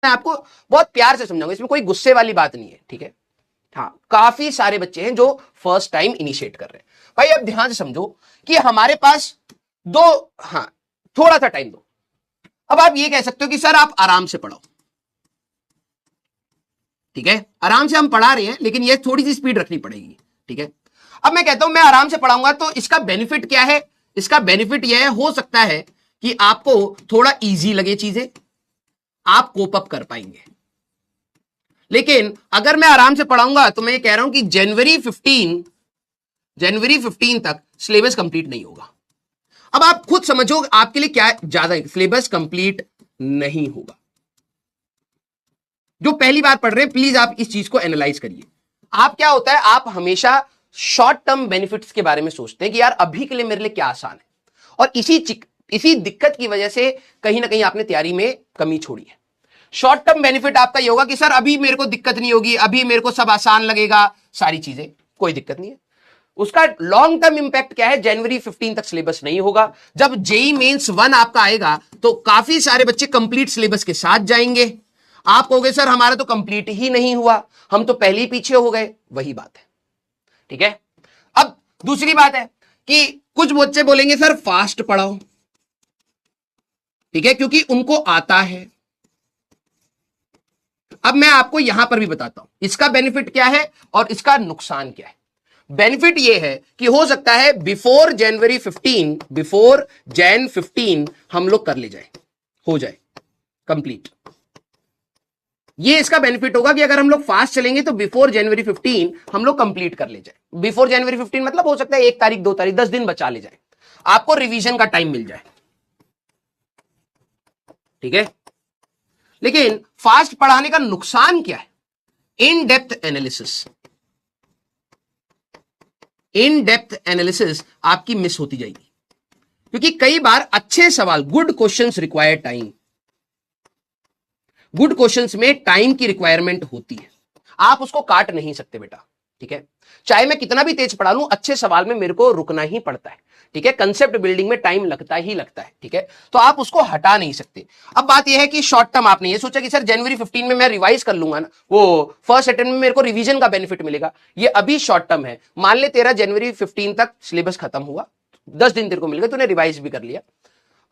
मैं आपको बहुत प्यार से समझाऊंगा, इसमें कोई गुस्से वाली बात नहीं है, ठीक है। हाँ, काफी सारे बच्चे हैं जो फर्स्ट टाइम इनिशिएट कर रहे हैं। भाई अब ध्यान से समझो कि हमारे पास दो, हाँ थोड़ा सा टाइम दो। अब आप ये कह सकते हो कि सर आप आराम से पढ़ाओ, ठीक है, आराम से हम पढ़ा रहे हैं लेकिन ये थोड़ी सी स्पीड रखनी पड़ेगी, ठीक है। अब मैं कहता हूं मैं आराम से पढ़ाऊंगा तो इसका बेनिफिट क्या है? इसका बेनिफिट यह हो सकता है कि आपको थोड़ा इजी लगे चीजें, आप कोप अप कर पाएंगे। लेकिन अगर मैं आराम से पढ़ाऊंगा तो मैं ये कह रहा हूं कि जनवरी 15 तक सिलेबस कंप्लीट नहीं होगा। अब आप खुद समझो आपके लिए क्या ज्यादा, सिलेबस कंप्लीट नहीं होगा। जो पहली बार पढ़ रहे हैं प्लीज आप इस चीज को एनालाइज करिए। आप क्या होता है, आप हमेशा शॉर्ट टर्म बेनिफिट्स के बारे में सोचते हैं कि यार अभी के लिए मेरे लिए क्या आसान है, और इसी दिक्कत की वजह से कहीं ना कहीं आपने तैयारी में कमी छोड़ी है। शॉर्ट टर्म बेनिफिट आपका ये होगा कि सर अभी मेरे को दिक्कत नहीं होगी, अभी मेरे को सब आसान लगेगा, सारी चीजें कोई दिक्कत नहीं है। उसका लॉन्ग टर्म इंपैक्ट क्या है? जनवरी 15 तक सिलेबस नहीं होगा। जब जेई मेंस 1 आपका आएगा तो काफी सारे बच्चे कंप्लीट सिलेबस के साथ जाएंगे। आप कहोगे सर हमारा तो कंप्लीट ही नहीं हुआ, हम तो पहले ही पीछे हो गए। वही बात है, ठीक है। अब दूसरी बात है कि कुछ बच्चे बोलेंगे सर फास्ट पढ़ाओ, ठीक है, क्योंकि उनको आता है। अब मैं आपको यहां पर भी बताता हूं इसका बेनिफिट क्या है और इसका नुकसान क्या है। बेनिफिट यह है कि हो सकता है बिफोर जैन 15 हम लोग कर ले जाए, हो जाए कंप्लीट। ये इसका बेनिफिट होगा कि अगर हम लोग फास्ट चलेंगे तो बिफोर जनवरी 15 हम लोग कंप्लीट कर ले जाए। बिफोर जनवरी 15 मतलब हो सकता है 1 तारीख 2 तारीख 10 दिन बचा ले जाए, आपको रिवीजन का टाइम मिल जाए, ठीक है। लेकिन फास्ट पढ़ाने का नुकसान क्या है? इन डेप्थ एनालिसिस आपकी मिस होती जाएगी, क्योंकि कई बार अच्छे सवाल, good questions require time, good questions में टाइम की रिक्वायरमेंट होती है, आप उसको काट नहीं सकते बेटा, ठीक है। चाहे मैं कितना भी तेज पढ़ा लूं, अच्छे सवाल में मेरे को रुकना ही पड़ता है, ठीक है। कंसेप्ट बिल्डिंग में टाइम लगता ही लगता है, ठीक है, तो आप उसको हटा नहीं सकते। अब बात यह है कि शॉर्ट टर्म आपने ये सोचा कि सर जनवरी 15 में मैं रिवाइज कर लूंगा ना, वो फर्स्ट अटेम्प्ट में मेरे को रिवीजन का बेनिफिट मिलेगा। ये अभी शॉर्ट टर्म है। मान ले तेरा जनवरी 15 तक सिलेबस खत्म हुआ, 10 दिन तेरे को मिल गए, तूने रिवाइज भी कर लिया।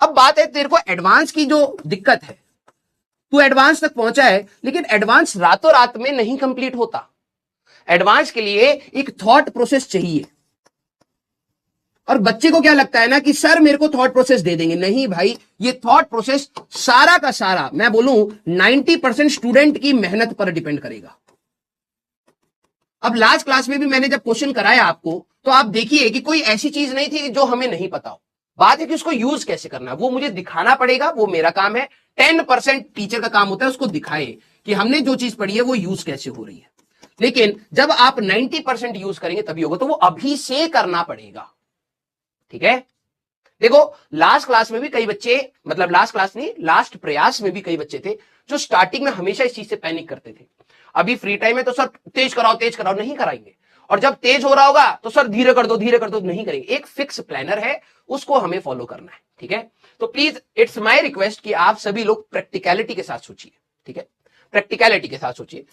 अब बात है तेरे को एडवांस की जो दिक्कत है, तू एडवांस तक पहुंचा है लेकिन एडवांस रातों रात में नहीं कंप्लीट होता। एडवांस के लिए एक थॉट प्रोसेस चाहिए, और बच्चे को क्या लगता है ना कि सर मेरे को थॉट प्रोसेस दे देंगे। नहीं भाई, ये थॉट प्रोसेस सारा का सारा मैं बोलूं 90% स्टूडेंट की मेहनत पर डिपेंड करेगा। अब लास्ट क्लास में भी मैंने जब क्वेश्चन कराया आपको, तो आप देखिए कि कोई ऐसी चीज नहीं थी जो हमें नहीं पता हो। बात है कि उसको यूज कैसे करना है, वो मुझे दिखाना पड़ेगा, वो मेरा काम है। 10% टीचर का काम होता है उसको दिखाए कि हमने जो चीज पढ़ी है वो यूज कैसे हो रही है। लेकिन जब आप 90% यूज करेंगे तभी होगा, तो वो अभी से करना पड़ेगा, ठीक है। देखो लास्ट क्लास में भी कई बच्चे, मतलब लास्ट क्लास नहीं, लास्ट प्रयास में भी कई बच्चे थे जो स्टार्टिंग में हमेशा इस चीज से पैनिक करते थे। अभी फ्री टाइम है तो सर तेज कराओ, नहीं कराएंगे। और जब तेज हो रहा होगा तो सर धीरे कर दो, नहीं करेंगे। एक फिक्स प्लानर है, उसको हमें फॉलो करना है, ठीक है। तो प्लीज इट्स माय रिक्वेस्ट कि आप सभी लोग प्रैक्टिकलिटी के साथ सोचिए, ठीक है, प्रैक्टिकलिटी के साथ सोचिए।